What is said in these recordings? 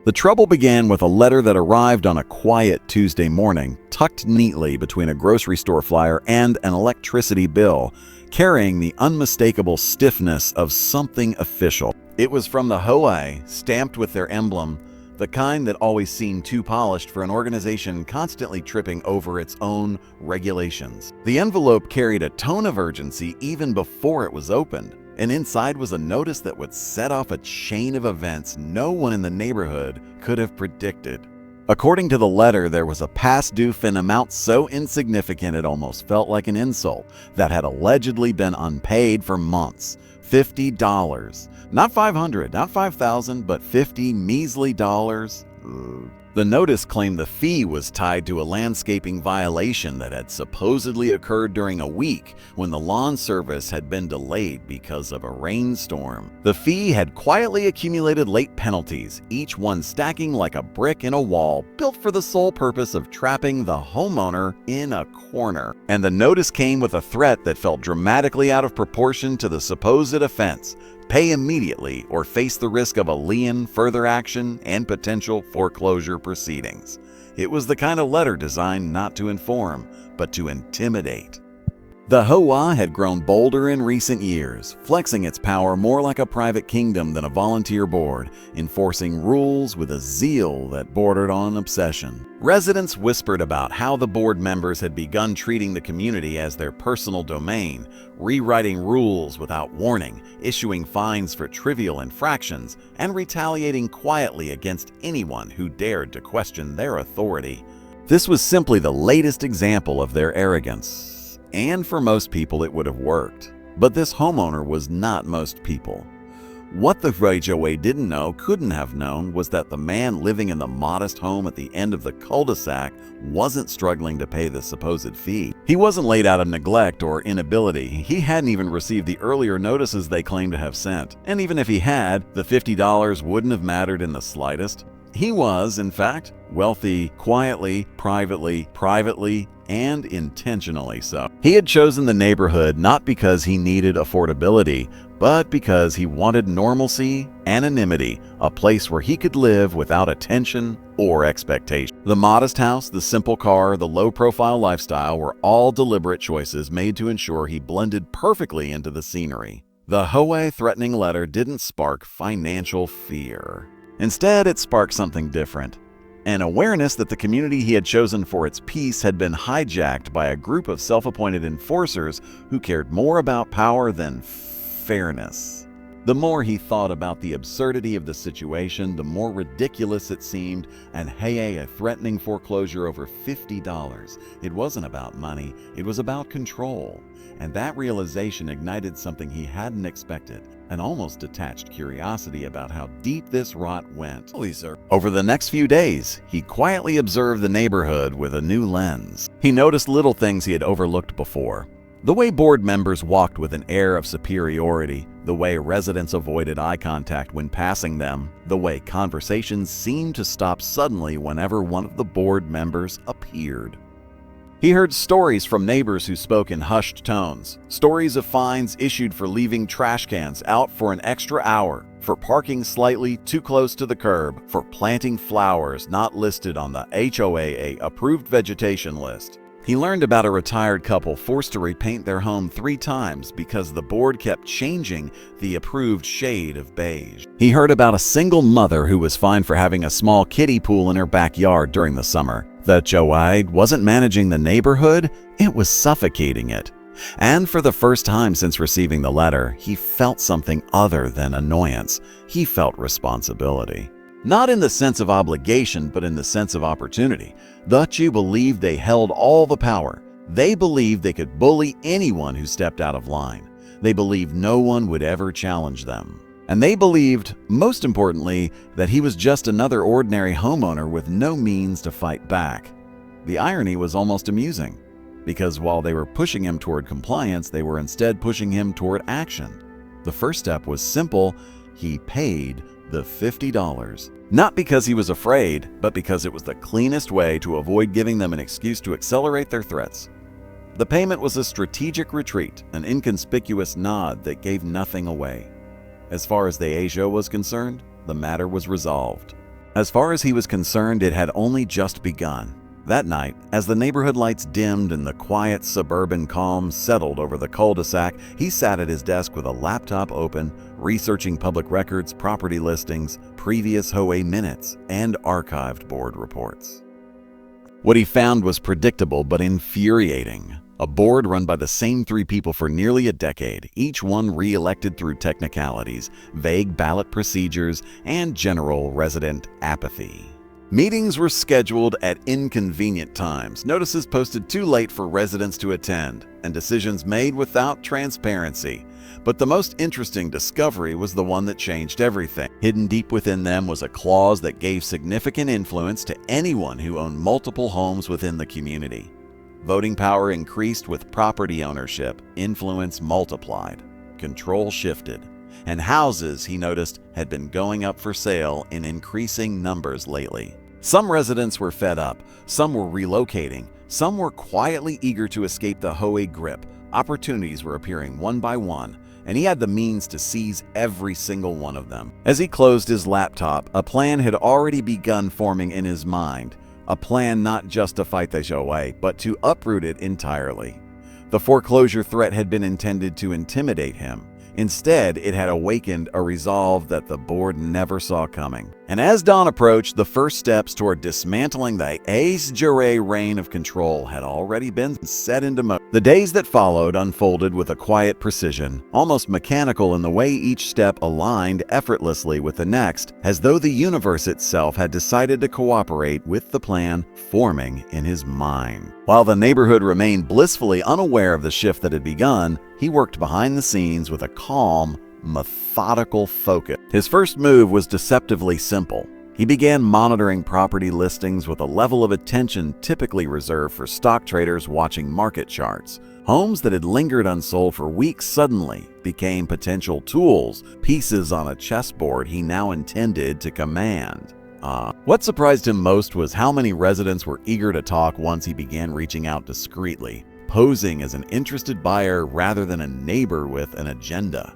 The trouble began with a letter that arrived on a quiet Tuesday morning, tucked neatly between a grocery store flyer and an electricity bill, carrying the unmistakable stiffness of something official. It was from the HOA, stamped with their emblem, the kind that always seemed too polished for an organization constantly tripping over its own regulations. The envelope carried a tone of urgency even before it was opened, and inside was a notice that would set off a chain of events no one in the neighborhood could have predicted. According to the letter, there was a past due in amount so insignificant it almost felt like an insult that had allegedly been unpaid for months. $50. Not $500, not $5,000, but $50 measly dollars. The notice claimed the fee was tied to a landscaping violation that had supposedly occurred during a week when the lawn service had been delayed because of a rainstorm. The fee had quietly accumulated late penalties, each one stacking like a brick in a wall, built for the sole purpose of trapping the homeowner in a corner. And the notice came with a threat that felt dramatically out of proportion to the supposed offense: pay immediately or face the risk of a lien, further action, and potential foreclosure proceedings. It was the kind of letter designed not to inform, but to intimidate. The HOA had grown bolder in recent years, flexing its power more like a private kingdom than a volunteer board, enforcing rules with a zeal that bordered on obsession. Residents whispered about how the board members had begun treating the community as their personal domain, rewriting rules without warning, issuing fines for trivial infractions, and retaliating quietly against anyone who dared to question their authority. This was simply the latest example of their arrogance. And for most people it would have worked. But this homeowner was not most people. What the HOA didn't know, couldn't have known, was that the man living in the modest home at the end of the cul-de-sac wasn't struggling to pay the supposed fee. He wasn't laid out of neglect or inability. He hadn't even received the earlier notices they claimed to have sent. And even if he had, the $50 wouldn't have mattered in the slightest. He was, in fact, wealthy, quietly, privately, and intentionally so. He had chosen the neighborhood not because he needed affordability, but because he wanted normalcy, anonymity, a place where he could live without attention or expectation. The modest house, the simple car, the low-profile lifestyle were all deliberate choices made to ensure he blended perfectly into the scenery. The HOA threatening letter didn't spark financial fear. Instead, it sparked something different. An awareness that the community he had chosen for its peace had been hijacked by a group of self-appointed enforcers who cared more about power than fairness. The more he thought about the absurdity of the situation, the more ridiculous it seemed, and hey, a threatening foreclosure over $50. It wasn't about money, it was about control. And that realization ignited something he hadn't expected, an almost detached curiosity about how deep this rot went. Over the next few days, he quietly observed the neighborhood with a new lens. He noticed little things he had overlooked before. The way board members walked with an air of superiority, the way residents avoided eye contact when passing them, the way conversations seemed to stop suddenly whenever one of the board members appeared. He heard stories from neighbors who spoke in hushed tones, stories of fines issued for leaving trash cans out for an extra hour, for parking slightly too close to the curb, for planting flowers not listed on the HOA approved vegetation list. He learned about a retired couple forced to repaint their home 3 times because the board kept changing the approved shade of beige. He heard about a single mother who was fined for having a small kiddie pool in her backyard during the summer. The HOA wasn't managing the neighborhood, it was suffocating it. And for the first time since receiving the letter, he felt something other than annoyance. He felt responsibility. Not in the sense of obligation, but in the sense of opportunity. The HOA believed they held all the power. They believed they could bully anyone who stepped out of line. They believed no one would ever challenge them. And they believed, most importantly, that he was just another ordinary homeowner with no means to fight back. The irony was almost amusing, because while they were pushing him toward compliance, they were instead pushing him toward action. The first step was simple: he paid the $50. Not because he was afraid, but because it was the cleanest way to avoid giving them an excuse to accelerate their threats. The payment was a strategic retreat, an inconspicuous nod that gave nothing away. As far as the HOA was concerned, the matter was resolved. As far as he was concerned, it had only just begun. That night, as the neighborhood lights dimmed and the quiet suburban calm settled over the cul-de-sac, he sat at his desk with a laptop open, researching public records, property listings, previous HOA minutes, and archived board reports. What he found was predictable but infuriating. A board run by the same three people for nearly a decade, each one re-elected through technicalities, vague ballot procedures, and general resident apathy. Meetings were scheduled at inconvenient times, notices posted too late for residents to attend, and decisions made without transparency. But the most interesting discovery was the one that changed everything. Hidden deep within them was a clause that gave significant influence to anyone who owned multiple homes within the community. Voting power increased with property ownership, influence multiplied, control shifted, and houses, he noticed, had been going up for sale in increasing numbers lately. Some residents were fed up, some were relocating, some were quietly eager to escape the HOA grip. Opportunities were appearing one by one, and he had the means to seize every single one of them. As he closed his laptop, a plan had already begun forming in his mind. A plan not just to fight the HOA, but to uproot it entirely. The foreclosure threat had been intended to intimidate him. Instead, it had awakened a resolve that the board never saw coming. And as dawn approached, the first steps toward dismantling the HOA reign of control had already been set into motion. The days that followed unfolded with a quiet precision, almost mechanical in the way each step aligned effortlessly with the next, as though the universe itself had decided to cooperate with the plan forming in his mind. While the neighborhood remained blissfully unaware of the shift that had begun, he worked behind the scenes with a calm, methodical focus. His first move was deceptively simple. He began monitoring property listings with a level of attention typically reserved for stock traders watching market charts. Homes that had lingered unsold for weeks suddenly became potential tools, pieces on a chessboard he now intended to command. What surprised him most was how many residents were eager to talk once he began reaching out discreetly, posing as an interested buyer rather than a neighbor with an agenda.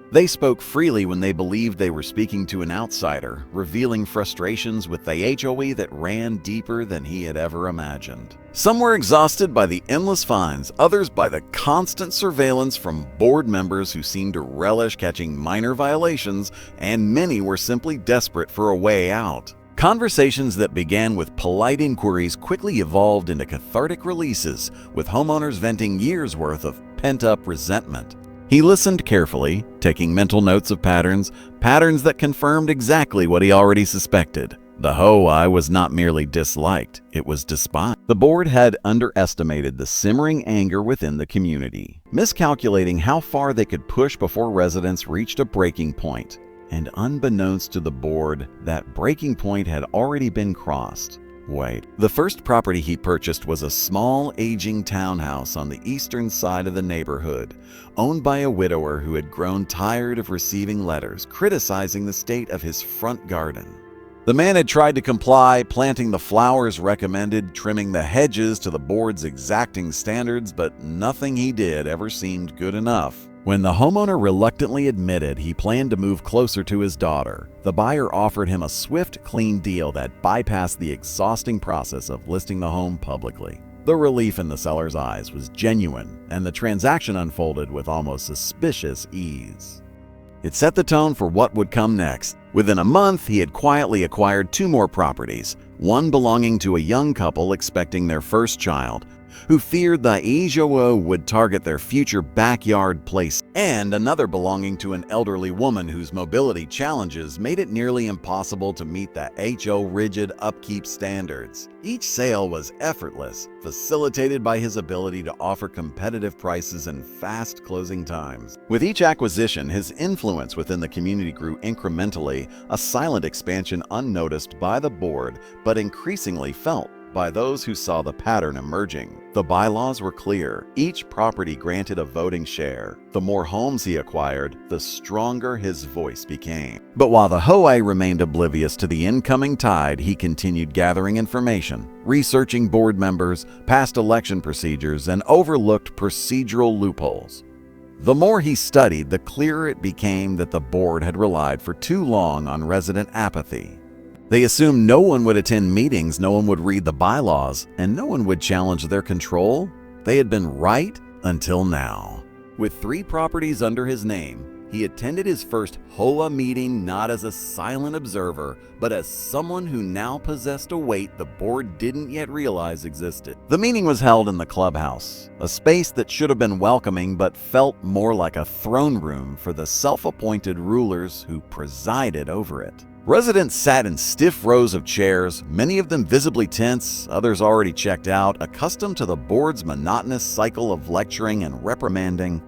They spoke freely when they believed they were speaking to an outsider, revealing frustrations with the HOA that ran deeper than he had ever imagined. Some were exhausted by the endless fines, others by the constant surveillance from board members who seemed to relish catching minor violations, and many were simply desperate for a way out. Conversations that began with polite inquiries quickly evolved into cathartic releases, with homeowners venting years' worth of pent-up resentment. He listened carefully, taking mental notes of patterns that confirmed exactly what he already suspected. The HOA was not merely disliked, it was despised. The board had underestimated the simmering anger within the community, miscalculating how far they could push before residents reached a breaking point. And unbeknownst to the board, that breaking point had already been crossed. Wait. The first property he purchased was a small, aging townhouse on the eastern side of the neighborhood, owned by a widower who had grown tired of receiving letters criticizing the state of his front garden. The man had tried to comply, planting the flowers recommended, trimming the hedges to the board's exacting standards, but nothing he did ever seemed good enough. When the homeowner reluctantly admitted he planned to move closer to his daughter, the buyer offered him a swift, clean deal that bypassed the exhausting process of listing the home publicly. The relief in the seller's eyes was genuine, and the transaction unfolded with almost suspicious ease. It set the tone for what would come next. Within a month, he had quietly acquired 2 more properties, one belonging to a young couple expecting their first child, who feared the HOA would target their future backyard place, and another belonging to an elderly woman whose mobility challenges made it nearly impossible to meet the HOA rigid upkeep standards. Each sale was effortless, facilitated by his ability to offer competitive prices and fast closing times. With each acquisition, his influence within the community grew incrementally, a silent expansion unnoticed by the board, but increasingly felt by those who saw the pattern emerging. The bylaws were clear. Each property granted a voting share. The more homes he acquired, the stronger his voice became. But while the HOA remained oblivious to the incoming tide, he continued gathering information, researching board members, past election procedures, and overlooked procedural loopholes. The more he studied, the clearer it became that the board had relied for too long on resident apathy. They assumed no one would attend meetings, no one would read the bylaws, and no one would challenge their control. They had been right until now. With 3 properties under his name, he attended his first HOA meeting not as a silent observer, but as someone who now possessed a weight the board didn't yet realize existed. The meeting was held in the clubhouse, a space that should have been welcoming but felt more like a throne room for the self-appointed rulers who presided over it. Residents sat in stiff rows of chairs, many of them visibly tense, others already checked out, accustomed to the board's monotonous cycle of lecturing and reprimanding.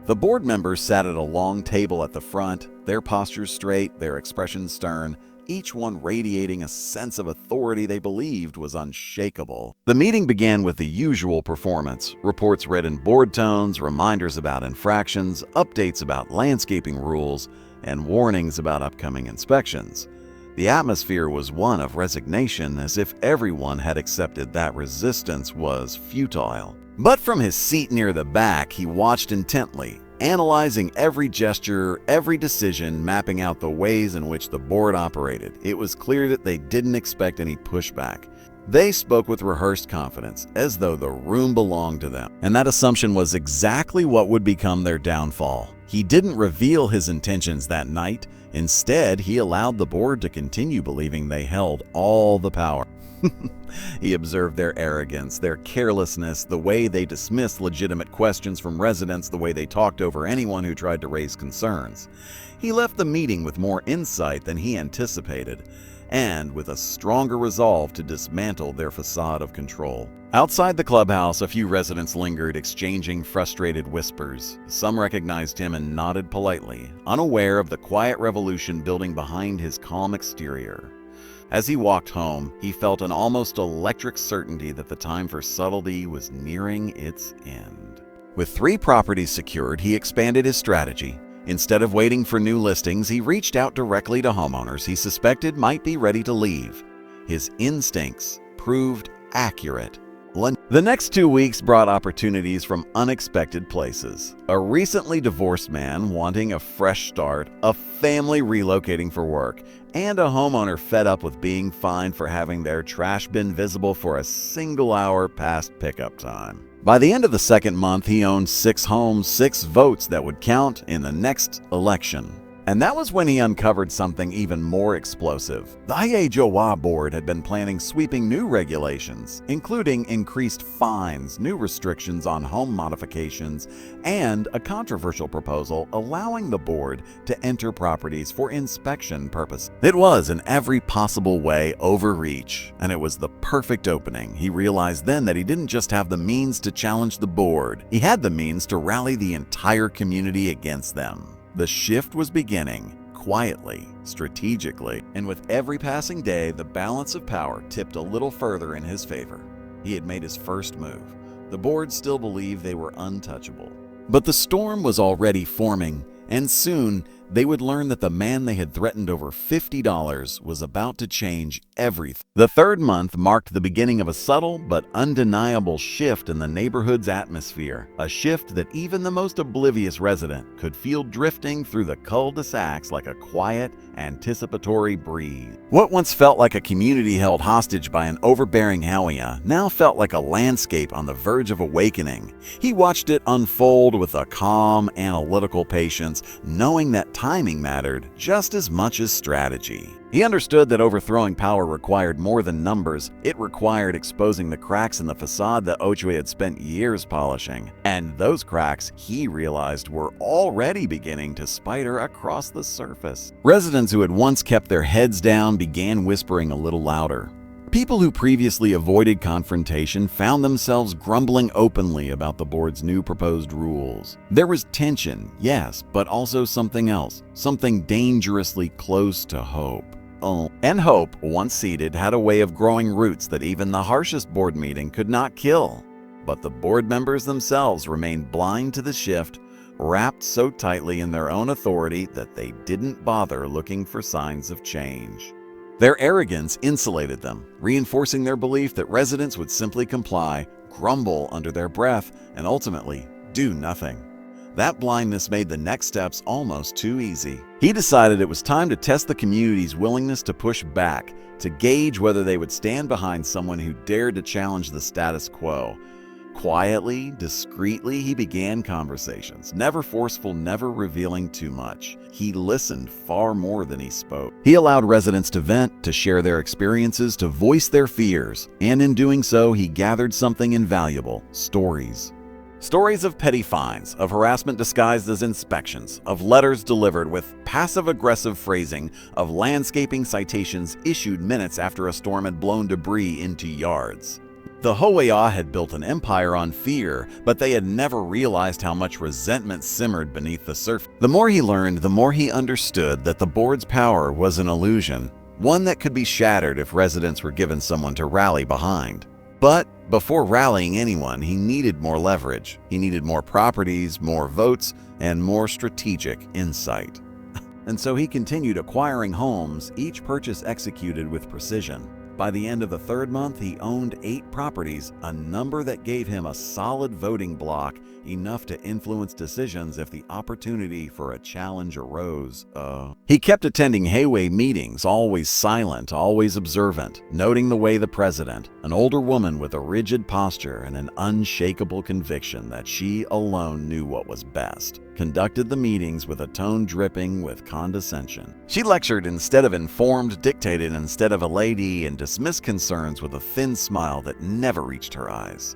The board members sat at a long table at the front, their postures straight, their expressions stern, each one radiating a sense of authority they believed was unshakable. The meeting began with the usual performance, reports read in board tones, reminders about infractions, updates about landscaping rules, and warnings about upcoming inspections. The atmosphere was one of resignation, as if everyone had accepted that resistance was futile. But from his seat near the back, he watched intently, analyzing every gesture, every decision, mapping out the ways in which the board operated. It was clear that they didn't expect any pushback. They spoke with rehearsed confidence, as though the room belonged to them. And that assumption was exactly what would become their downfall. He didn't reveal his intentions that night. Instead, he allowed the board to continue believing they held all the power. He observed their arrogance, their carelessness, the way they dismissed legitimate questions from residents, the way they talked over anyone who tried to raise concerns. He left the meeting with more insight than he anticipated, and with a stronger resolve to dismantle their facade of control. Outside the clubhouse, a few residents lingered, exchanging frustrated whispers. Some recognized him and nodded politely, unaware of the quiet revolution building behind his calm exterior. As he walked home, he felt an almost electric certainty that the time for subtlety was nearing its end. With 3 properties secured, he expanded his strategy. Instead of waiting for new listings, he reached out directly to homeowners he suspected might be ready to leave. His instincts proved accurate. The next 2 weeks brought opportunities from unexpected places. A recently divorced man wanting a fresh start, a family relocating for work, and a homeowner fed up with being fined for having their trash bin visible for a single hour past pickup time. By the end of the 2nd month, he owned 6 homes, 6 votes that would count in the next election. And that was when he uncovered something even more explosive. The HOA board had been planning sweeping new regulations, including increased fines, new restrictions on home modifications, and a controversial proposal allowing the board to enter properties for inspection purposes. It was, in every possible way, overreach, and it was the perfect opening. He realized then that he didn't just have the means to challenge the board, he had the means to rally the entire community against them. The shift was beginning, quietly, strategically, and with every passing day, the balance of power tipped a little further in his favor. He had made his first move. The board still believed they were untouchable. But the storm was already forming, and soon they would learn that the man they had threatened over $50 was about to change everything. The 3rd month marked the beginning of a subtle but undeniable shift in the neighborhood's atmosphere, a shift that even the most oblivious resident could feel drifting through the cul-de-sacs like a quiet, anticipatory breeze. What once felt like a community held hostage by an overbearing HOA now felt like a landscape on the verge of awakening. He watched it unfold with a calm, analytical patience, knowing that timing mattered just as much as strategy. He understood that overthrowing power required more than numbers. It required exposing the cracks in the facade that HOA had spent years polishing. And those cracks, he realized, were already beginning to spider across the surface. Residents who had once kept their heads down began whispering a little louder. People who previously avoided confrontation found themselves grumbling openly about the board's new proposed rules. There was tension, yes, but also something else, something dangerously close to hope. And hope, once seeded, had a way of growing roots that even the harshest board meeting could not kill. But the board members themselves remained blind to the shift, wrapped so tightly in their own authority that they didn't bother looking for signs of change. Their arrogance insulated them, reinforcing their belief that residents would simply comply, grumble under their breath, and ultimately do nothing. That blindness made the next steps almost too easy. He decided it was time to test the community's willingness to push back, to gauge whether they would stand behind someone who dared to challenge the status quo. Quietly, discreetly, he began conversations, never forceful, never revealing too much. He listened far more than he spoke. He allowed residents to vent, to share their experiences, to voice their fears, and in doing so, he gathered something invaluable: stories. Stories of petty fines, of harassment disguised as inspections, of letters delivered with passive-aggressive phrasing, of landscaping citations issued minutes after a storm had blown debris into yards. The HOA had built an empire on fear, but they had never realized how much resentment simmered beneath the surface. The more he learned, the more he understood that the board's power was an illusion, one that could be shattered if residents were given someone to rally behind. But before rallying anyone, he needed more leverage. He needed more properties, more votes, and more strategic insight. And so he continued acquiring homes, each purchase executed with precision. By the end of the third month, he owned 8 properties, a number that gave him a solid voting block, enough to influence decisions if the opportunity for a challenge arose. He kept attending HOA meetings, always silent, always observant, noting the way the president, an older woman with a rigid posture and an unshakable conviction that she alone knew what was best, conducted the meetings with a tone dripping with condescension. She lectured instead of informed, dictated instead of a lady, and dismissed concerns with a thin smile that never reached her eyes.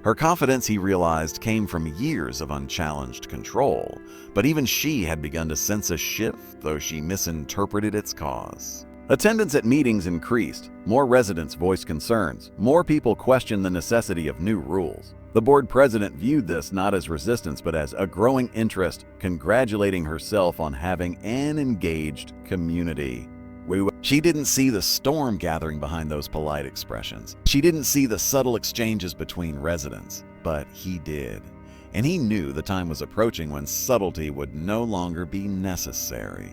Her confidence, he realized, came from years of unchallenged control, but even she had begun to sense a shift, though she misinterpreted its cause. Attendance at meetings increased. More residents voiced concerns. More people questioned the necessity of new rules. The board president viewed this not as resistance, but as a growing interest, congratulating herself on having an engaged community. She didn't see the storm gathering behind those polite expressions. She didn't see the subtle exchanges between residents, but he did. And he knew the time was approaching when subtlety would no longer be necessary.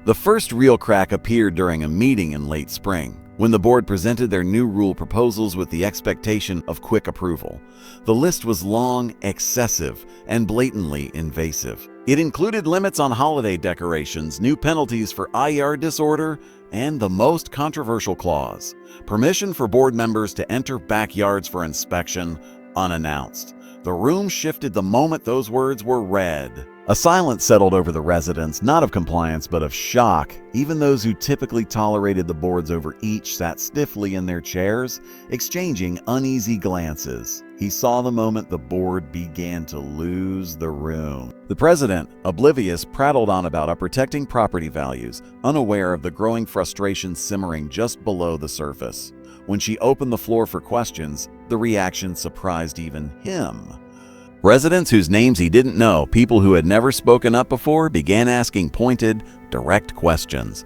The first real crack appeared during a meeting in late spring, when the board presented their new rule proposals with the expectation of quick approval. The list was long, excessive, and blatantly invasive. It included limits on holiday decorations, new penalties for IR disorder, and the most controversial clause: permission for board members to enter backyards for inspection unannounced. The room shifted the moment those words were read. A silence settled over the residents, not of compliance, but of shock. Even those who typically tolerated the board's overreach sat stiffly in their chairs, exchanging uneasy glances. He saw the moment the board began to lose the room. The president, oblivious, prattled on about protecting property values, unaware of the growing frustration simmering just below the surface. When she opened the floor for questions, the reaction surprised even him. Residents whose names he didn't know, people who had never spoken up before, began asking pointed, direct questions.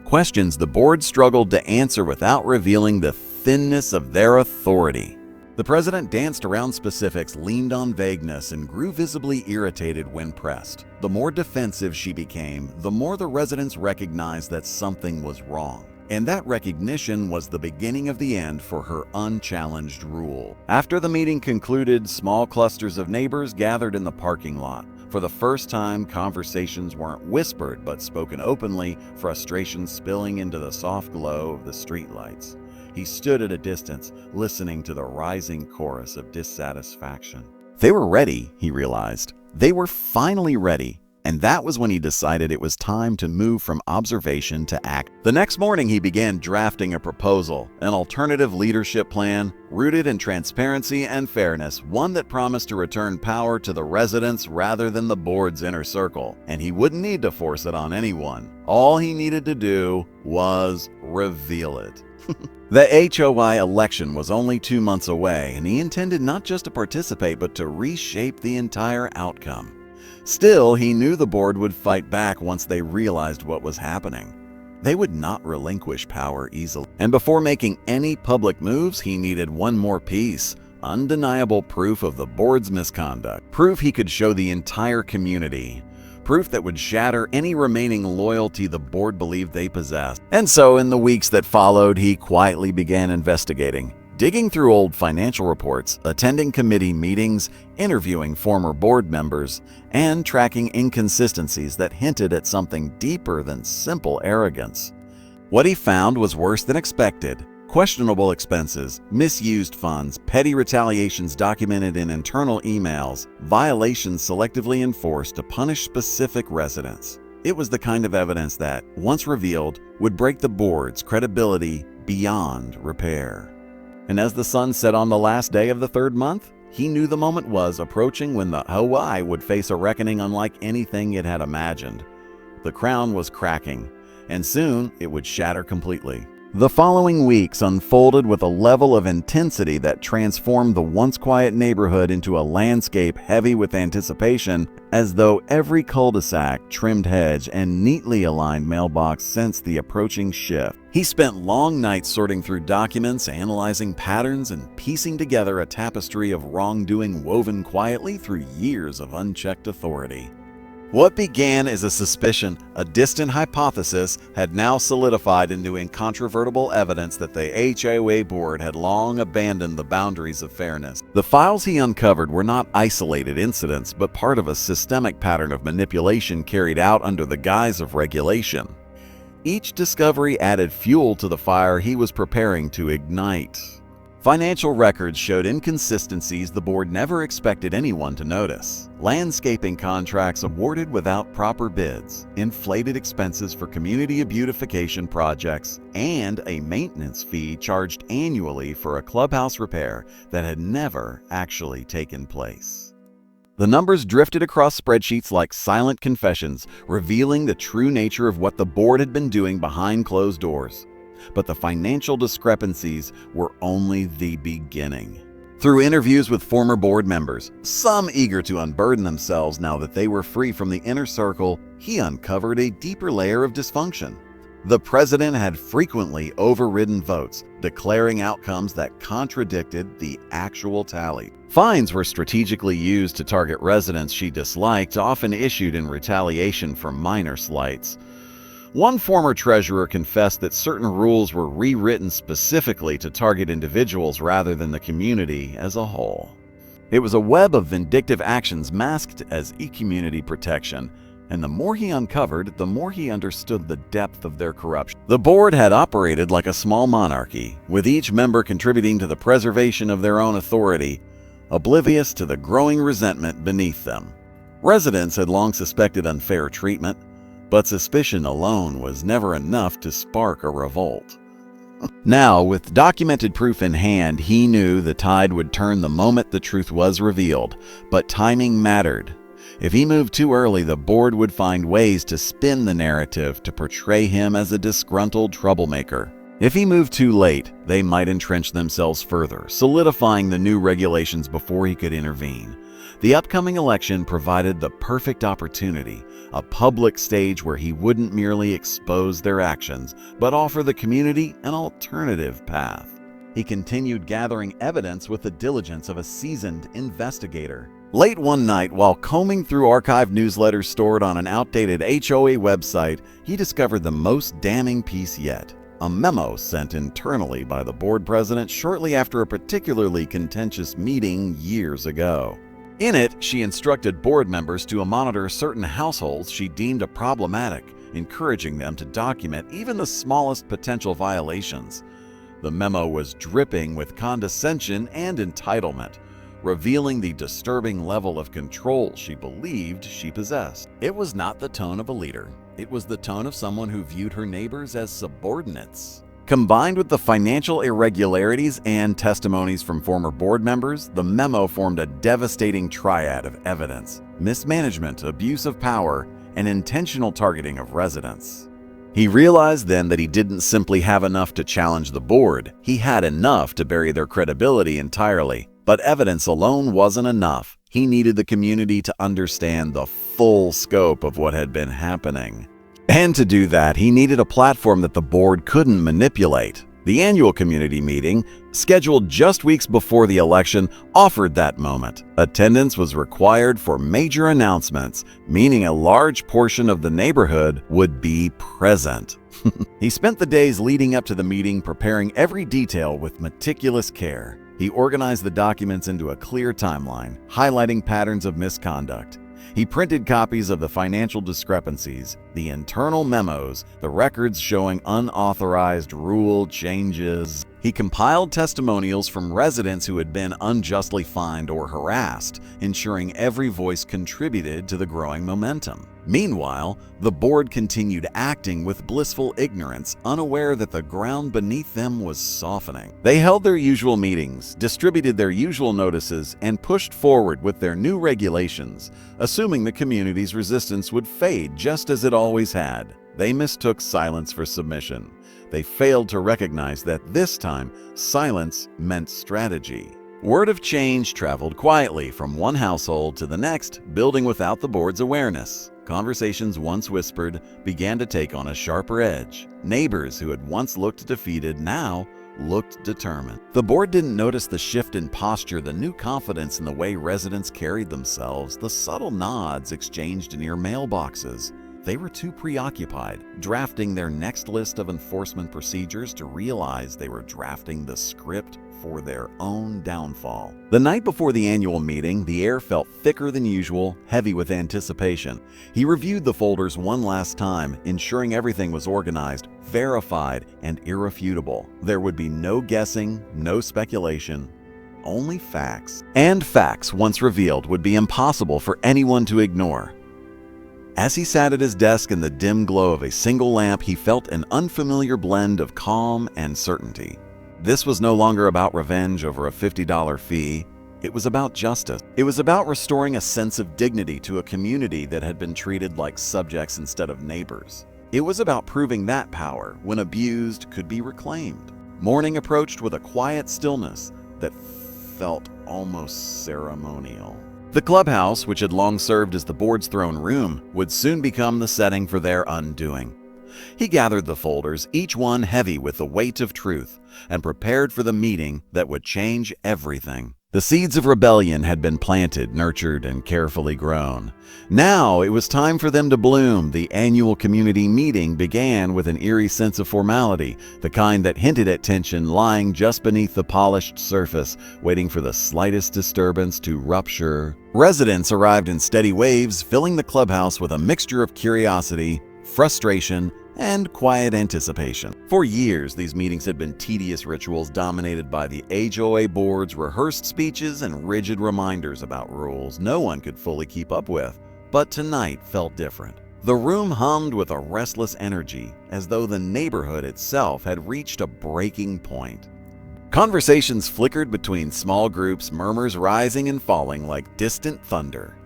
Questions the board struggled to answer without revealing the thinness of their authority. The president danced around specifics, leaned on vagueness, and grew visibly irritated when pressed. The more defensive she became, the more the residents recognized that something was wrong. And that recognition was the beginning of the end for her unchallenged rule. After the meeting concluded, small clusters of neighbors gathered in the parking lot. For the first time, conversations weren't whispered but spoken openly, frustration spilling into the soft glow of the streetlights. He stood at a distance, listening to the rising chorus of dissatisfaction. They were ready, he realized. They were finally ready. And that was when he decided it was time to move from observation to act. The next morning, he began drafting a proposal, an alternative leadership plan rooted in transparency and fairness, one that promised to return power to the residents rather than the board's inner circle. And he wouldn't need to force it on anyone. All he needed to do was reveal it. The HOA election was only 2 months away, and he intended not just to participate, but to reshape the entire outcome. Still, he knew the board would fight back once they realized what was happening. They would not relinquish power easily. And before making any public moves, he needed one more piece: undeniable proof of the board's misconduct. Proof he could show the entire community. Proof that would shatter any remaining loyalty the board believed they possessed. And so, in the weeks that followed, he quietly began investigating. Digging through old financial reports, attending committee meetings, interviewing former board members, and tracking inconsistencies that hinted at something deeper than simple arrogance. What he found was worse than expected. Questionable expenses, misused funds, petty retaliations documented in internal emails, violations selectively enforced to punish specific residents. It was the kind of evidence that, once revealed, would break the board's credibility beyond repair. And as the sun set on the last day of the third month, he knew the moment was approaching when the HOA would face a reckoning unlike anything it had imagined. The crown was cracking, and soon it would shatter completely. The following weeks unfolded with a level of intensity that transformed the once quiet neighborhood into a landscape heavy with anticipation, as though every cul-de-sac, trimmed hedge, and neatly aligned mailbox sensed the approaching shift. He spent long nights sorting through documents, analyzing patterns, and piecing together a tapestry of wrongdoing woven quietly through years of unchecked authority. What began as a suspicion, a distant hypothesis, had now solidified into incontrovertible evidence that the HOA board had long abandoned the boundaries of fairness. The files he uncovered were not isolated incidents, but part of a systemic pattern of manipulation carried out under the guise of regulation. Each discovery added fuel to the fire he was preparing to ignite. Financial records showed inconsistencies the board never expected anyone to notice. Landscaping contracts awarded without proper bids, inflated expenses for community beautification projects, and a maintenance fee charged annually for a clubhouse repair that had never actually taken place. The numbers drifted across spreadsheets like silent confessions, revealing the true nature of what the board had been doing behind closed doors. But the financial discrepancies were only the beginning. Through interviews with former board members, some eager to unburden themselves now that they were free from the inner circle, he uncovered a deeper layer of dysfunction. The president had frequently overridden votes, declaring outcomes that contradicted the actual tally. Fines were strategically used to target residents she disliked, often issued in retaliation for minor slights. One former treasurer confessed that certain rules were rewritten specifically to target individuals rather than the community as a whole. It was a web of vindictive actions masked as community protection, and the more he uncovered, the more he understood the depth of their corruption. The board had operated like a small monarchy, with each member contributing to the preservation of their own authority, oblivious to the growing resentment beneath them. Residents had long suspected unfair treatment, but suspicion alone was never enough to spark a revolt. Now, with documented proof in hand, he knew the tide would turn the moment the truth was revealed, but timing mattered. If he moved too early, the board would find ways to spin the narrative to portray him as a disgruntled troublemaker. If he moved too late, they might entrench themselves further, solidifying the new regulations before he could intervene. The upcoming election provided the perfect opportunity, a public stage where he wouldn't merely expose their actions, but offer the community an alternative path. He continued gathering evidence with the diligence of a seasoned investigator. Late one night, while combing through archived newsletters stored on an outdated HOA website, he discovered the most damning piece yet. A memo sent internally by the board president shortly after a particularly contentious meeting years ago. In it, she instructed board members to monitor certain households she deemed problematic, encouraging them to document even the smallest potential violations. The memo was dripping with condescension and entitlement, revealing the disturbing level of control she believed she possessed. It was not the tone of a leader. It was the tone of someone who viewed her neighbors as subordinates. Combined with the financial irregularities and testimonies from former board members, the memo formed a devastating triad of evidence: mismanagement, abuse of power, and intentional targeting of residents. He realized then that he didn't simply have enough to challenge the board, he had enough to bury their credibility entirely. But evidence alone wasn't enough. He needed the community to understand the full scope of what had been happening. And to do that, he needed a platform that the board couldn't manipulate. The annual community meeting, scheduled just weeks before the election, offered that moment. Attendance was required for major announcements, meaning a large portion of the neighborhood would be present. He spent the days leading up to the meeting preparing every detail with meticulous care. He organized the documents into a clear timeline, highlighting patterns of misconduct. He printed copies of the financial discrepancies, the internal memos, the records showing unauthorized rule changes. He compiled testimonials from residents who had been unjustly fined or harassed, ensuring every voice contributed to the growing momentum. Meanwhile, the board continued acting with blissful ignorance, unaware that the ground beneath them was softening. They held their usual meetings, distributed their usual notices, and pushed forward with their new regulations, assuming the community's resistance would fade just as it always had. They mistook silence for submission. They failed to recognize that this time, silence meant strategy. Word of change traveled quietly from one household to the next, building without the board's awareness. Conversations once whispered began to take on a sharper edge. Neighbors who had once looked defeated now looked determined. The board didn't notice the shift in posture, the new confidence in the way residents carried themselves, the subtle nods exchanged near mailboxes. They were too preoccupied, drafting their next list of enforcement procedures to realize they were drafting the script for their own downfall. The night before the annual meeting, the air felt thicker than usual, heavy with anticipation. He reviewed the folders one last time, ensuring everything was organized, verified, and irrefutable. There would be no guessing, no speculation, only facts. And facts, once revealed, would be impossible for anyone to ignore. As he sat at his desk in the dim glow of a single lamp, he felt an unfamiliar blend of calm and certainty. This was no longer about revenge over a $50 fee. It was about justice. It was about restoring a sense of dignity to a community that had been treated like subjects instead of neighbors. It was about proving that power, when abused, could be reclaimed. Morning approached with a quiet stillness that felt almost ceremonial. The clubhouse, which had long served as the board's throne room, would soon become the setting for their undoing. He gathered the folders, each one heavy with the weight of truth, and prepared for the meeting that would change everything. The seeds of rebellion had been planted, nurtured, and carefully grown. Now it was time for them to bloom. The annual community meeting began with an eerie sense of formality, the kind that hinted at tension lying just beneath the polished surface, waiting for the slightest disturbance to rupture. Residents arrived in steady waves, filling the clubhouse with a mixture of curiosity, frustration, and quiet anticipation. For years, these meetings had been tedious rituals dominated by the HOA board's rehearsed speeches and rigid reminders about rules no one could fully keep up with. But tonight felt different. The room hummed with a restless energy, as though the neighborhood itself had reached a breaking point. Conversations flickered between small groups, murmurs rising and falling like distant thunder.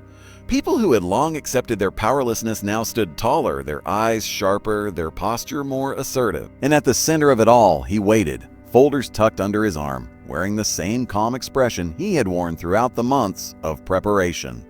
People who had long accepted their powerlessness now stood taller, their eyes sharper, their posture more assertive. And at the center of it all, he waited, folders tucked under his arm, wearing the same calm expression he had worn throughout the months of preparation.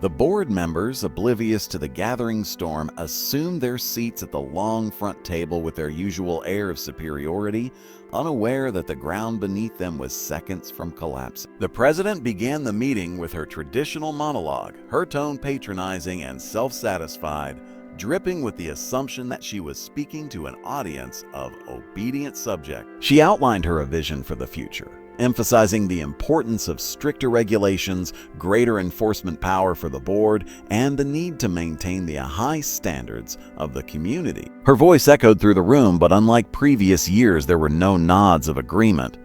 The board members, oblivious to the gathering storm, assumed their seats at the long front table with their usual air of superiority, unaware that the ground beneath them was seconds from collapse. The president began the meeting with her traditional monologue, her tone patronizing and self-satisfied, dripping with the assumption that she was speaking to an audience of obedient subjects. She outlined her vision for the future, emphasizing the importance of stricter regulations, greater enforcement power for the board, and the need to maintain the high standards of the community. Her voice echoed through the room, but unlike previous years, there were no nods of agreement,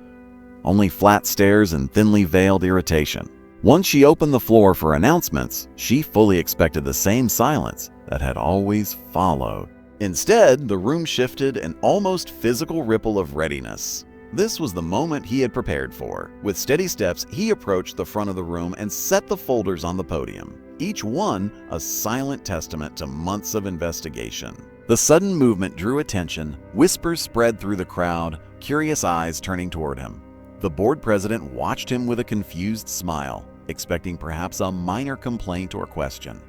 only flat stares and thinly veiled irritation. Once she opened the floor for announcements, she fully expected the same silence that had always followed. Instead, the room shifted an almost physical ripple of readiness. This was the moment he had prepared for. With steady steps, he approached the front of the room and set the folders on the podium, each one a silent testament to months of investigation. The sudden movement drew attention, whispers spread through the crowd, curious eyes turning toward him. The board president watched him with a confused smile, expecting perhaps a minor complaint or question.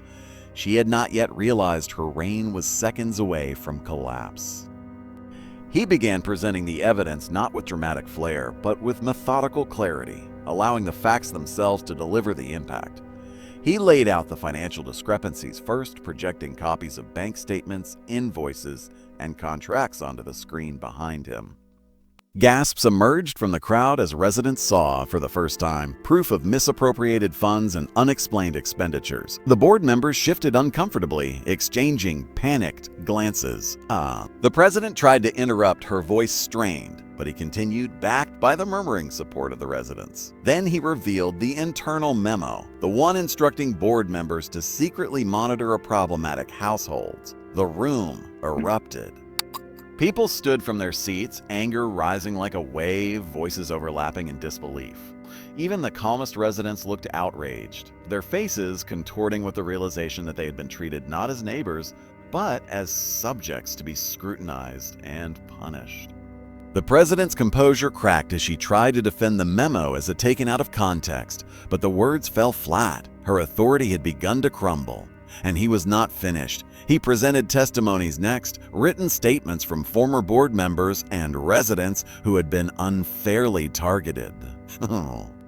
She had not yet realized her reign was seconds away from collapse. He began presenting the evidence not with dramatic flair, but with methodical clarity, allowing the facts themselves to deliver the impact. He laid out the financial discrepancies first, projecting copies of bank statements, invoices, and contracts onto the screen behind him. Gasps emerged from the crowd as residents saw, for the first time, proof of misappropriated funds and unexplained expenditures. The board members shifted uncomfortably, exchanging panicked glances. The president tried to interrupt, her voice strained, but he continued, backed by the murmuring support of the residents. Then he revealed the internal memo, the one instructing board members to secretly monitor a problematic household. The room erupted. People stood from their seats, anger rising like a wave, voices overlapping in disbelief. Even the calmest residents looked outraged, their faces contorting with the realization that they had been treated not as neighbors, but as subjects to be scrutinized and punished. The president's composure cracked as she tried to defend the memo as taken out of context, but the words fell flat. Her authority had begun to crumble. And he was not finished. He presented testimonies next, written statements from former board members and residents who had been unfairly targeted.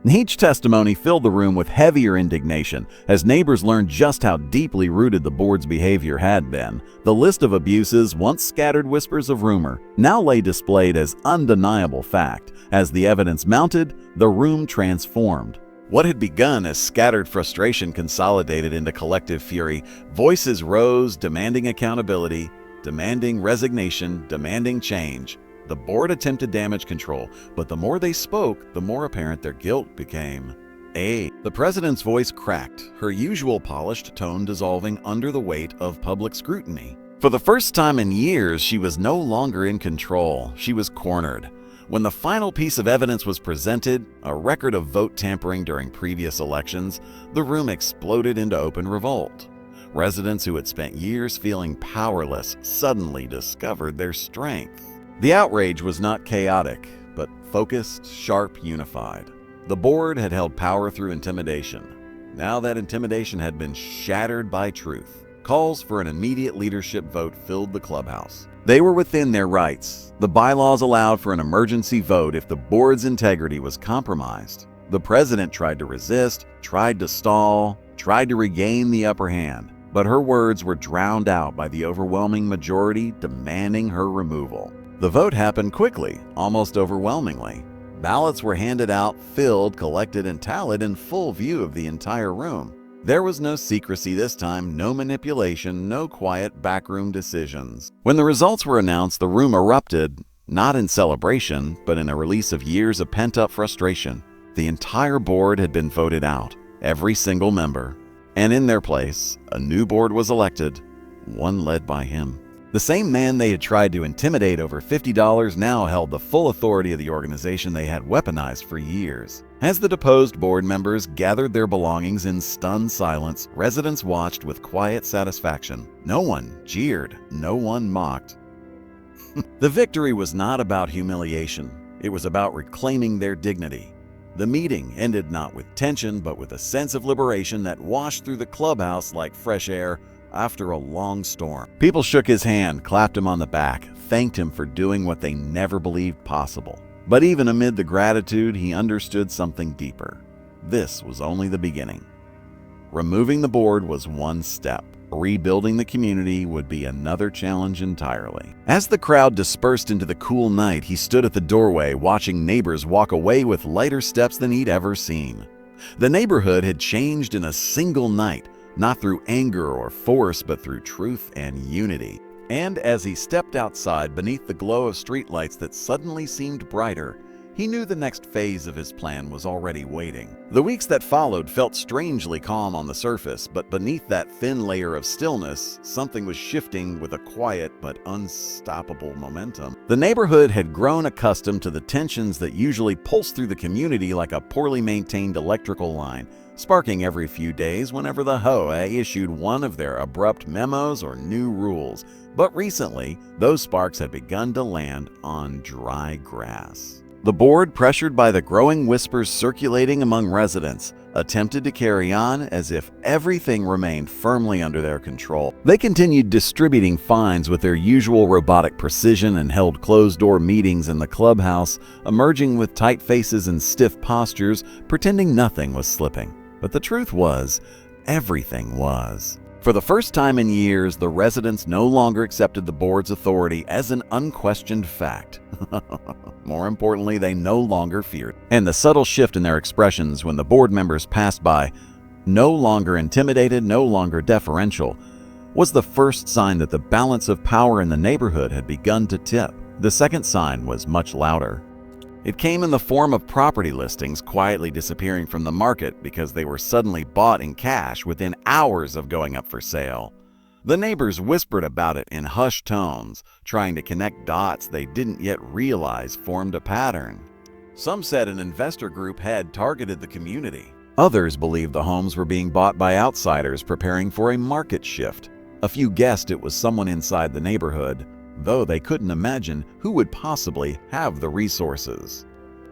Each testimony filled the room with heavier indignation as neighbors learned just how deeply rooted the board's behavior had been. The list of abuses, once scattered whispers of rumor, now lay displayed as undeniable fact. As the evidence mounted, the room transformed. What had begun as scattered frustration consolidated into collective fury. Voices rose, demanding accountability, demanding resignation, demanding change. The board attempted damage control, but the more they spoke, the more apparent their guilt became. The president's voice cracked, her usual polished tone dissolving under the weight of public scrutiny. For the first time in years, she was no longer in control. She was cornered. When the final piece of evidence was presented, a record of vote tampering during previous elections, the room exploded into open revolt. Residents who had spent years feeling powerless suddenly discovered their strength. The outrage was not chaotic, but focused, sharp, unified. The board had held power through intimidation. Now that intimidation had been shattered by truth. Calls for an immediate leadership vote filled the clubhouse. They were within their rights. The bylaws allowed for an emergency vote if the board's integrity was compromised. The president tried to resist, tried to stall, tried to regain the upper hand, but her words were drowned out by the overwhelming majority demanding her removal. The vote happened quickly, almost overwhelmingly. Ballots were handed out, filled, collected, and tallied in full view of the entire room. There was no secrecy this time, no manipulation, no quiet backroom decisions. When the results were announced, the room erupted, not in celebration, but in a release of years of pent-up frustration. The entire board had been voted out, every single member. And in their place, a new board was elected, one led by him. The same man they had tried to intimidate over $50 now held the full authority of the organization they had weaponized for years. As the deposed board members gathered their belongings in stunned silence, residents watched with quiet satisfaction. No one jeered, no one mocked. The victory was not about humiliation. It was about reclaiming their dignity. The meeting ended not with tension, but with a sense of liberation that washed through the clubhouse like fresh air after a long storm. People shook his hand, clapped him on the back, thanked him for doing what they never believed possible. But even amid the gratitude, he understood something deeper. This was only the beginning. Removing the board was one step. Rebuilding the community would be another challenge entirely. As the crowd dispersed into the cool night, he stood at the doorway, watching neighbors walk away with lighter steps than he'd ever seen. The neighborhood had changed in a single night, not through anger or force, but through truth and unity. And as he stepped outside beneath the glow of streetlights that suddenly seemed brighter, he knew the next phase of his plan was already waiting. The weeks that followed felt strangely calm on the surface, but beneath that thin layer of stillness, something was shifting with a quiet but unstoppable momentum. The neighborhood had grown accustomed to the tensions that usually pulse through the community like a poorly maintained electrical line, sparking every few days whenever the HOA issued one of their abrupt memos or new rules. But recently, those sparks had begun to land on dry grass. The board, pressured by the growing whispers circulating among residents, attempted to carry on as if everything remained firmly under their control. They continued distributing fines with their usual robotic precision and held closed-door meetings in the clubhouse, emerging with tight faces and stiff postures, pretending nothing was slipping. But the truth was, everything was. For the first time in years, the residents no longer accepted the board's authority as an unquestioned fact. More importantly, they no longer feared. And the subtle shift in their expressions when the board members passed by, no longer intimidated, no longer deferential, was the first sign that the balance of power in the neighborhood had begun to tip. The second sign was much louder. It came in the form of property listings quietly disappearing from the market because they were suddenly bought in cash within hours of going up for sale. The neighbors whispered about it in hushed tones, trying to connect dots they didn't yet realize formed a pattern. Some said an investor group had targeted the community. Others believed the homes were being bought by outsiders preparing for a market shift. A few guessed it was someone inside the neighborhood, though they couldn't imagine who would possibly have the resources.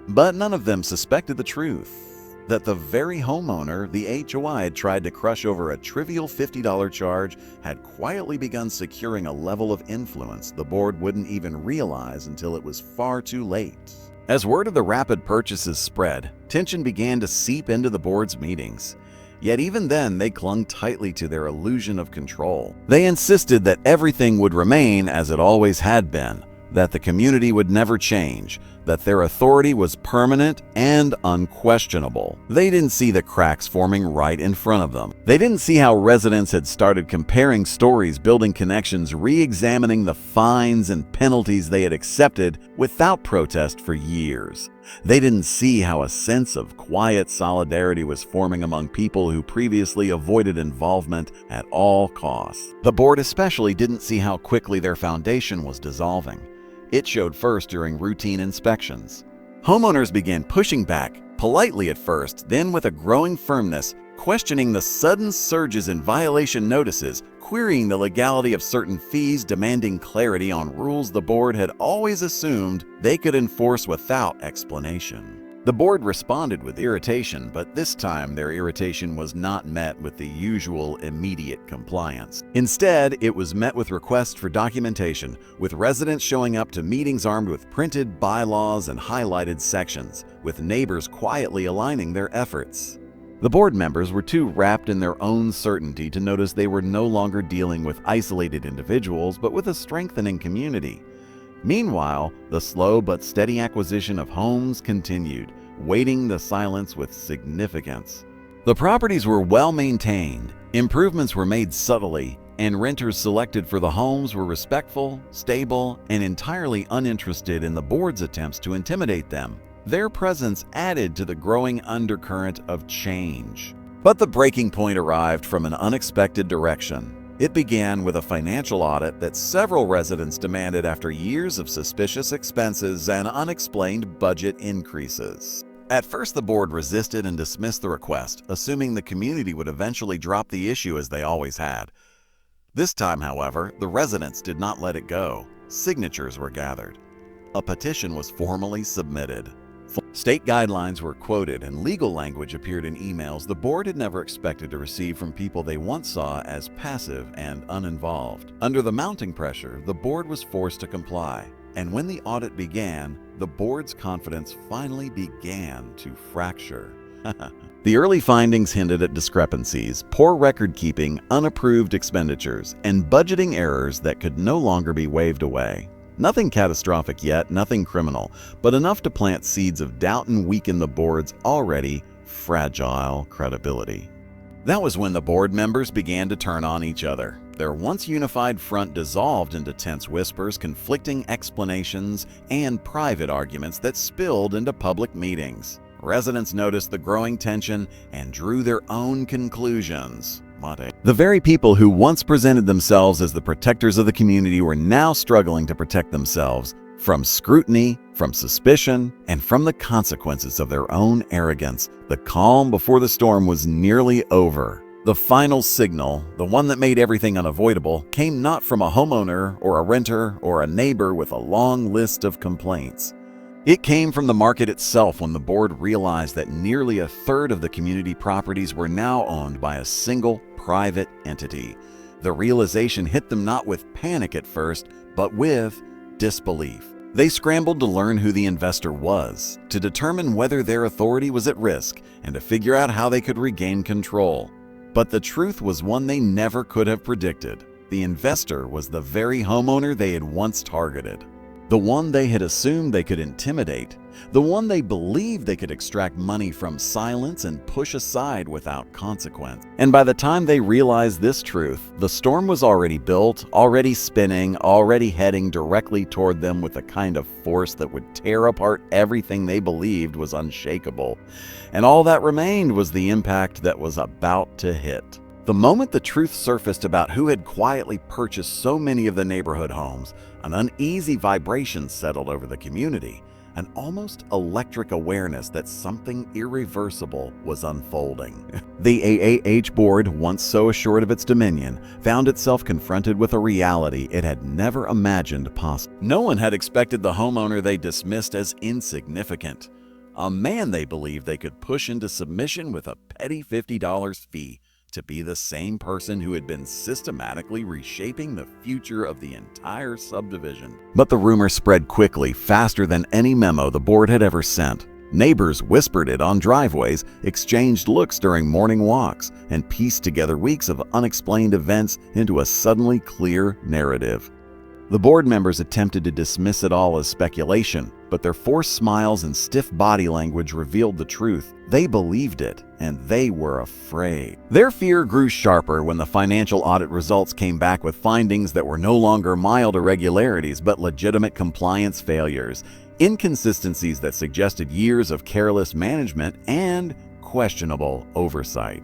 But none of them suspected the truth, that the very homeowner the HOA had tried to crush over a trivial $50 charge had quietly begun securing a level of influence the board wouldn't even realize until it was far too late. As word of the rapid purchases spread, tension began to seep into the board's meetings. Yet even then, they clung tightly to their illusion of control. They insisted that everything would remain as it always had been, that the community would never change, that their authority was permanent and unquestionable. They didn't see the cracks forming right in front of them. They didn't see how residents had started comparing stories, building connections, re-examining the fines and penalties they had accepted without protest for years. They didn't see how a sense of quiet solidarity was forming among people who previously avoided involvement at all costs. The board especially didn't see how quickly their foundation was dissolving. It showed first during routine inspections. Homeowners began pushing back, politely at first, then with a growing firmness, questioning the sudden surges in violation notices, querying the legality of certain fees, demanding clarity on rules the board had always assumed they could enforce without explanation. The board responded with irritation, but this time their irritation was not met with the usual immediate compliance. Instead, it was met with requests for documentation, with residents showing up to meetings armed with printed bylaws and highlighted sections, with neighbors quietly aligning their efforts. The board members were too wrapped in their own certainty to notice they were no longer dealing with isolated individuals, but with a strengthening community. Meanwhile, the slow but steady acquisition of homes continued, weighting the silence with significance. The properties were well maintained, improvements were made subtly, and renters selected for the homes were respectful, stable, and entirely uninterested in the board's attempts to intimidate them. Their presence added to the growing undercurrent of change. But the breaking point arrived from an unexpected direction. It began with a financial audit that several residents demanded after years of suspicious expenses and unexplained budget increases. At first, the board resisted and dismissed the request, assuming the community would eventually drop the issue as they always had. This time, however, the residents did not let it go. Signatures were gathered. A petition was formally submitted. State guidelines were quoted and legal language appeared in emails the board had never expected to receive from people they once saw as passive and uninvolved. Under the mounting pressure, the board was forced to comply. And when the audit began, the board's confidence finally began to fracture. The early findings hinted at discrepancies, poor record-keeping, unapproved expenditures, and budgeting errors that could no longer be waved away. Nothing catastrophic yet, nothing criminal, but enough to plant seeds of doubt and weaken the board's already fragile credibility. That was when the board members began to turn on each other. Their once unified front dissolved into tense whispers, conflicting explanations, and private arguments that spilled into public meetings. Residents noticed the growing tension and drew their own conclusions. The very people who once presented themselves as the protectors of the community were now struggling to protect themselves from scrutiny, from suspicion, and from the consequences of their own arrogance. The calm before the storm was nearly over. The final signal, the one that made everything unavoidable, came not from a homeowner or a renter or a neighbor with a long list of complaints. It came from the market itself when the board realized that nearly a third of the community properties were now owned by a single private entity. The realization hit them not with panic at first, but with disbelief. They scrambled to learn who the investor was, to determine whether their authority was at risk, and to figure out how they could regain control. But the truth was one they never could have predicted. The investor was the very homeowner they had once targeted. The one they had assumed they could intimidate, the one they believed they could extract money from silence and push aside without consequence. And by the time they realized this truth, the storm was already built, already spinning, already heading directly toward them with a kind of force that would tear apart everything they believed was unshakable. And all that remained was the impact that was about to hit. The moment the truth surfaced about who had quietly purchased so many of the neighborhood homes, an uneasy vibration settled over the community, an almost electric awareness that something irreversible was unfolding. The AAH board, once so assured of its dominion, found itself confronted with a reality it had never imagined possible. No one had expected the homeowner they dismissed as insignificant, a man they believed they could push into submission with a petty $50 fee, to be the same person who had been systematically reshaping the future of the entire subdivision. But the rumor spread quickly, faster than any memo the board had ever sent. Neighbors whispered it on driveways, exchanged looks during morning walks, and pieced together weeks of unexplained events into a suddenly clear narrative. The board members attempted to dismiss it all as speculation, but their forced smiles and stiff body language revealed the truth. They believed it, and they were afraid. Their fear grew sharper when the financial audit results came back with findings that were no longer mild irregularities but legitimate compliance failures, inconsistencies that suggested years of careless management and questionable oversight.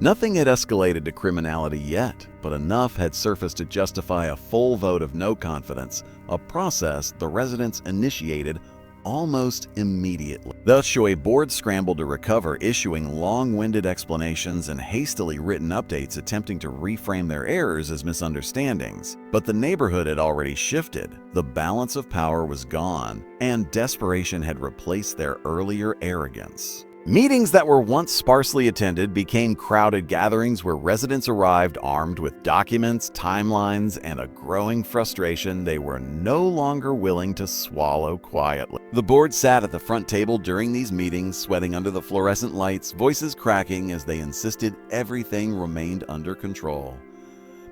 Nothing had escalated to criminality yet, but enough had surfaced to justify a full vote of no confidence, a process the residents initiated almost immediately. The HOA board scrambled to recover, issuing long-winded explanations and hastily written updates attempting to reframe their errors as misunderstandings. But the neighborhood had already shifted, the balance of power was gone, and desperation had replaced their earlier arrogance. Meetings that were once sparsely attended became crowded gatherings where residents arrived armed with documents, timelines, and a growing frustration they were no longer willing to swallow quietly. The board sat at the front table during these meetings, sweating under the fluorescent lights, voices cracking as they insisted everything remained under control.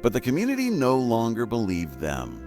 But the community no longer believed them.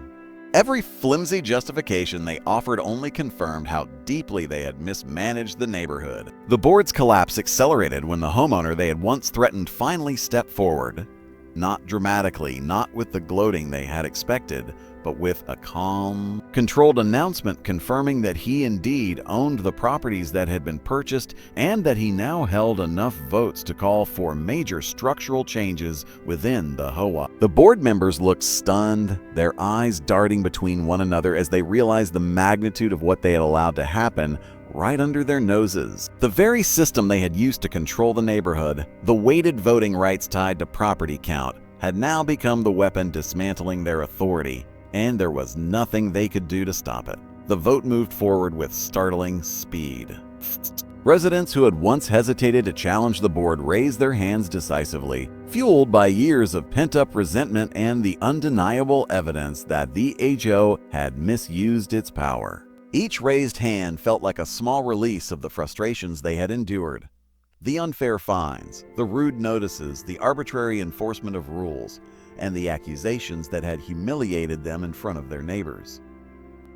Every flimsy justification they offered only confirmed how deeply they had mismanaged the neighborhood. The board's collapse accelerated when the homeowner they had once threatened finally stepped forward. Not dramatically, not with the gloating they had expected, but with a calm, controlled announcement confirming that he indeed owned the properties that had been purchased and that he now held enough votes to call for major structural changes within the HOA. The board members looked stunned, their eyes darting between one another as they realized the magnitude of what they had allowed to happen right under their noses. The very system they had used to control the neighborhood, the weighted voting rights tied to property count, had now become the weapon dismantling their authority, and there was nothing they could do to stop it. The vote moved forward with startling speed. Residents who had once hesitated to challenge the board raised their hands decisively, fueled by years of pent-up resentment and the undeniable evidence that the HO had misused its power. Each raised hand felt like a small release of the frustrations they had endured. The unfair fines, the rude notices, the arbitrary enforcement of rules, and the accusations that had humiliated them in front of their neighbors.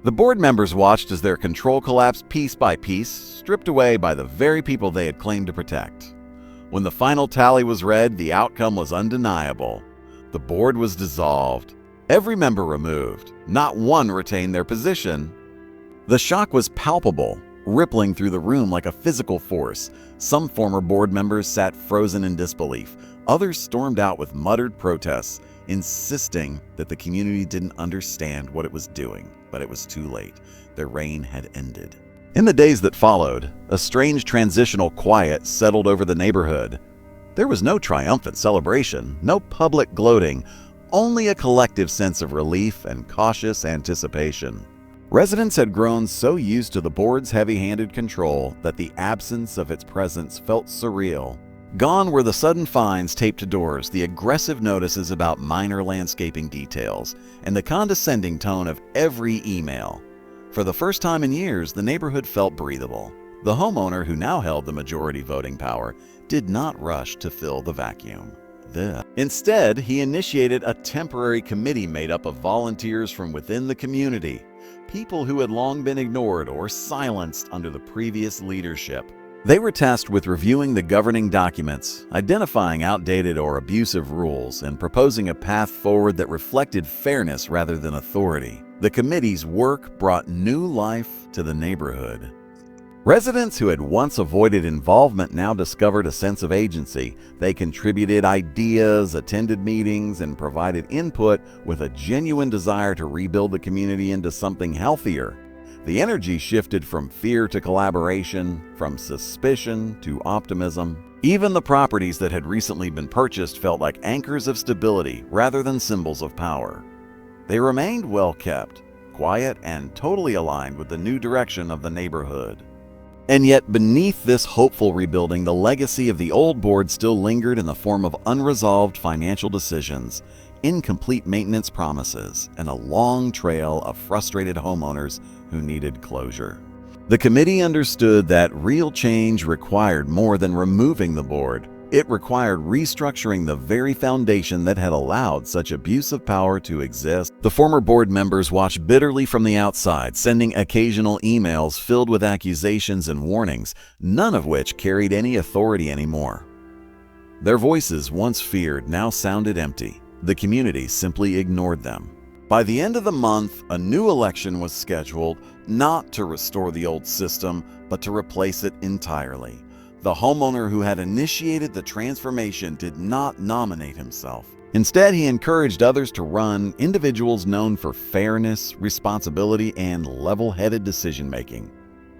The board members watched as their control collapsed piece by piece, stripped away by the very people they had claimed to protect. When the final tally was read, the outcome was undeniable. The board was dissolved, every member removed, not one retained their position. The shock was palpable, rippling through the room like a physical force. Some former board members sat frozen in disbelief. Others stormed out with muttered protests, insisting that the community didn't understand what it was doing. But it was too late. Their reign had ended. In the days that followed, a strange transitional quiet settled over the neighborhood. There was no triumphant celebration, no public gloating, only a collective sense of relief and cautious anticipation. Residents had grown so used to the board's heavy-handed control that the absence of its presence felt surreal. Gone were the sudden fines taped to doors, the aggressive notices about minor landscaping details, and the condescending tone of every email. For the first time in years, the neighborhood felt breathable. The homeowner, who now held the majority voting power, did not rush to fill the vacuum. Instead, he initiated a temporary committee made up of volunteers from within the community, people who had long been ignored or silenced under the previous leadership. They were tasked with reviewing the governing documents, identifying outdated or abusive rules, and proposing a path forward that reflected fairness rather than authority. The committee's work brought new life to the neighborhood. Residents who had once avoided involvement now discovered a sense of agency. They contributed ideas, attended meetings, and provided input with a genuine desire to rebuild the community into something healthier. The energy shifted from fear to collaboration, from suspicion to optimism. Even the properties that had recently been purchased felt like anchors of stability rather than symbols of power. They remained well kept, quiet, and totally aligned with the new direction of the neighborhood. And yet, beneath this hopeful rebuilding, the legacy of the old board still lingered in the form of unresolved financial decisions, incomplete maintenance promises, and a long trail of frustrated homeowners who needed closure. The committee understood that real change required more than removing the board. It required restructuring the very foundation that had allowed such abuse of power to exist. The former board members watched bitterly from the outside, sending occasional emails filled with accusations and warnings, none of which carried any authority anymore. Their voices, once feared, now sounded empty. The community simply ignored them. By the end of the month, a new election was scheduled, not to restore the old system, but to replace it entirely. The homeowner who had initiated the transformation did not nominate himself. Instead, he encouraged others to run, individuals known for fairness, responsibility, and level-headed decision-making.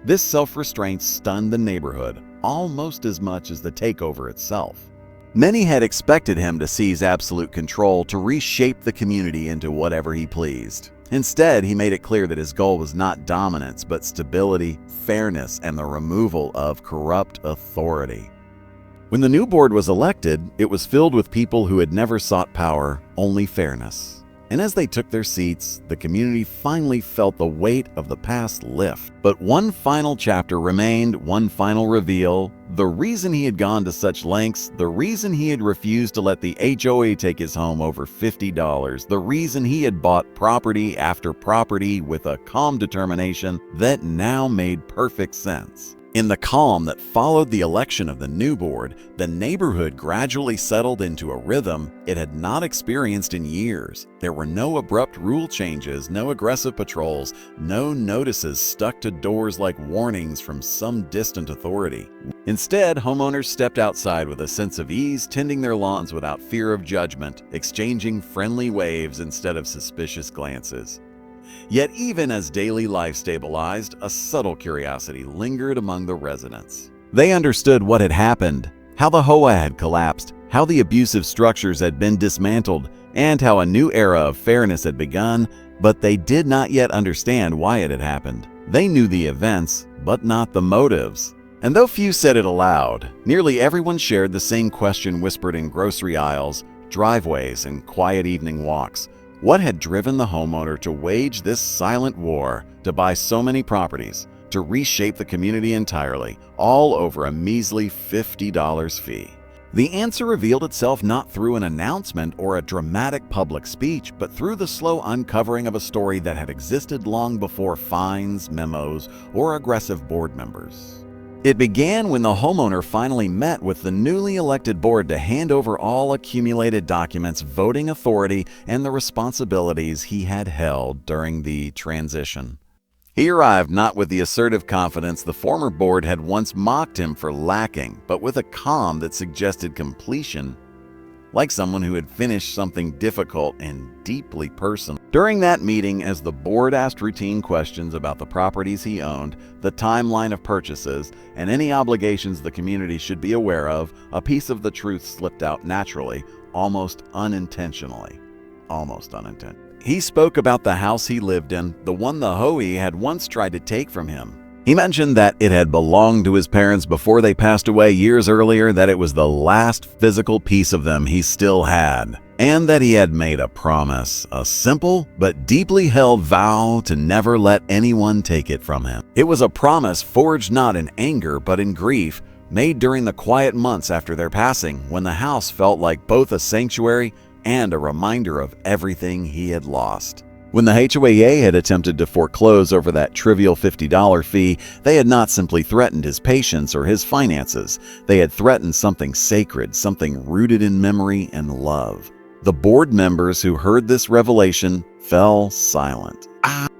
This self-restraint stunned the neighborhood almost as much as the takeover itself. Many had expected him to seize absolute control, to reshape the community into whatever he pleased. Instead, he made it clear that his goal was not dominance, but stability, fairness, and the removal of corrupt authority. When the new board was elected, it was filled with people who had never sought power, only fairness. And as they took their seats, the community finally felt the weight of the past lift. But one final chapter remained, one final reveal. The reason he had gone to such lengths, the reason he had refused to let the HOA take his home over $50, the reason he had bought property after property with a calm determination that now made perfect sense. In the calm that followed the election of the new board, the neighborhood gradually settled into a rhythm it had not experienced in years. There were no abrupt rule changes, no aggressive patrols, no notices stuck to doors like warnings from some distant authority. Instead, homeowners stepped outside with a sense of ease, tending their lawns without fear of judgment, exchanging friendly waves instead of suspicious glances. Yet even as daily life stabilized, a subtle curiosity lingered among the residents. They understood what had happened, how the HOA had collapsed, how the abusive structures had been dismantled, and how a new era of fairness had begun, but they did not yet understand why it had happened. They knew the events, but not the motives. And though few said it aloud, nearly everyone shared the same question whispered in grocery aisles, driveways, and quiet evening walks. What had driven the homeowner to wage this silent war, to buy so many properties, to reshape the community entirely, all over a measly $50 fee? The answer revealed itself not through an announcement or a dramatic public speech, but through the slow uncovering of a story that had existed long before fines, memos, or aggressive board members. It began when the homeowner finally met with the newly elected board to hand over all accumulated documents, voting authority, and the responsibilities he had held during the transition. He arrived not with the assertive confidence the former board had once mocked him for lacking, but with a calm that suggested completion, like someone who had finished something difficult and deeply personal. During that meeting, as the board asked routine questions about the properties he owned, the timeline of purchases, and any obligations the community should be aware of, a piece of the truth slipped out naturally, almost unintentionally. he spoke about the house he lived in, the one the HOA had once tried to take from him. He mentioned that it had belonged to his parents before they passed away years earlier, that it was the last physical piece of them he still had, and that he had made a promise, a simple but deeply held vow to never let anyone take it from him. It was a promise forged not in anger but in grief, made during the quiet months after their passing, when the house felt like both a sanctuary and a reminder of everything he had lost. When the HOA had attempted to foreclose over that trivial $50 fee, they had not simply threatened his patience or his finances. They had threatened something sacred, something rooted in memory and love. The board members who heard this revelation fell silent.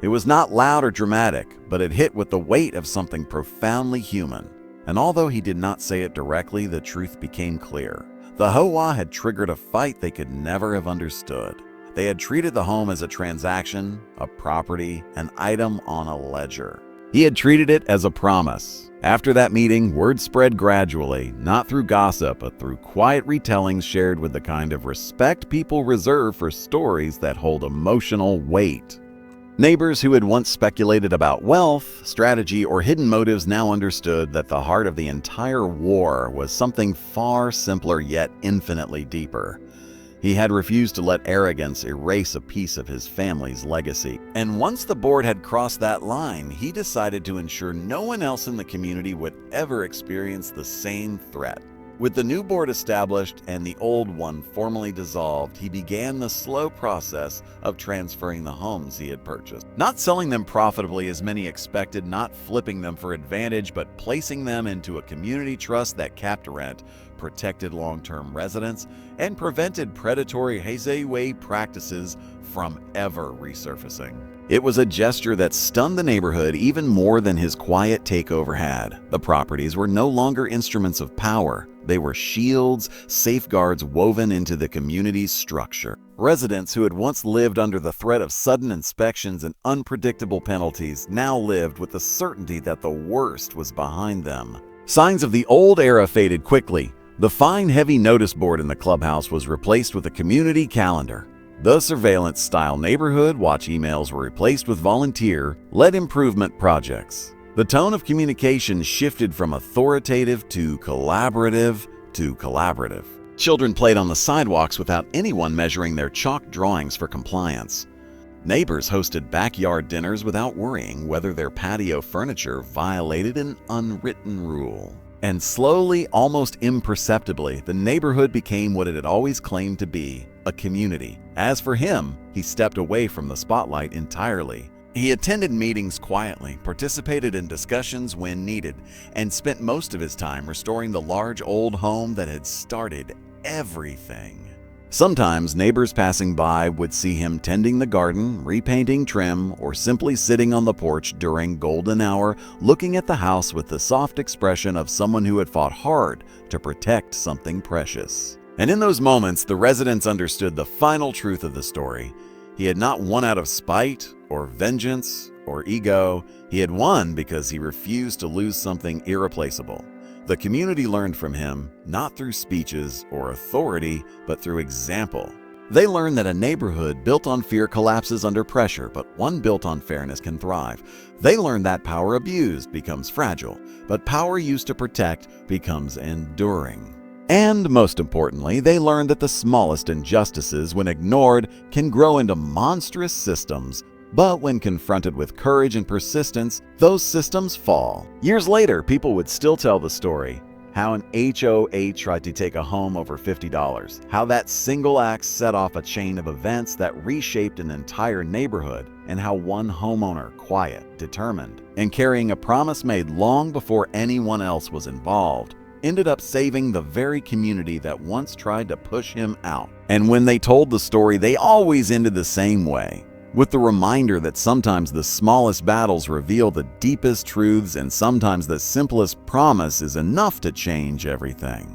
It was not loud or dramatic, but it hit with the weight of something profoundly human. And although he did not say it directly, the truth became clear. The HOA had triggered a fight they could never have understood. They had treated the home as a transaction, a property, an item on a ledger. He had treated it as a promise. After that meeting, word spread gradually, not through gossip, but through quiet retellings shared with the kind of respect people reserve for stories that hold emotional weight. Neighbors who had once speculated about wealth, strategy, or hidden motives now understood that the heart of the entire war was something far simpler yet infinitely deeper. He had refused to let arrogance erase a piece of his family's legacy. And once the board had crossed that line, he decided to ensure no one else in the community would ever experience the same threat. With the new board established and the old one formally dissolved, he began the slow process of transferring the homes he had purchased. Not selling them profitably as many expected, not flipping them for advantage, but placing them into a community trust that capped rent, protected long-term residents, and prevented predatory HOA practices from ever resurfacing. It was a gesture that stunned the neighborhood even more than his quiet takeover had. The properties were no longer instruments of power. They were shields, safeguards woven into the community's structure. Residents who had once lived under the threat of sudden inspections and unpredictable penalties now lived with the certainty that the worst was behind them. Signs of the old era faded quickly. The fine, heavy notice board in the clubhouse was replaced with a community calendar. The surveillance-style neighborhood watch emails were replaced with volunteer-led improvement projects. The tone of communication shifted from authoritative to collaborative. Children played on the sidewalks without anyone measuring their chalk drawings for compliance. Neighbors hosted backyard dinners without worrying whether their patio furniture violated an unwritten rule. And slowly, almost imperceptibly, the neighborhood became what it had always claimed to be, a community. As for him, he stepped away from the spotlight entirely. He attended meetings quietly, participated in discussions when needed, and spent most of his time restoring the large old home that had started everything. Sometimes neighbors passing by would see him tending the garden, repainting trim, or simply sitting on the porch during golden hour, looking at the house with the soft expression of someone who had fought hard to protect something precious. And in those moments, the residents understood the final truth of the story. He had not won out of spite, or vengeance, or ego. He had won because he refused to lose something irreplaceable. The community learned from him, not through speeches or authority, but through example. They learned that a neighborhood built on fear collapses under pressure, but one built on fairness can thrive. They learned that power abused becomes fragile, but power used to protect becomes enduring. And most importantly, they learned that the smallest injustices, when ignored, can grow into monstrous systems. But when confronted with courage and persistence, those systems fall. Years later, people would still tell the story. How an HOA tried to take a home over $50. How that single act set off a chain of events that reshaped an entire neighborhood. And how one homeowner, quiet, determined, and carrying a promise made long before anyone else was involved, ended up saving the very community that once tried to push him out. And when they told the story, they always ended the same way, with the reminder that sometimes the smallest battles reveal the deepest truths, and sometimes the simplest promise is enough to change everything.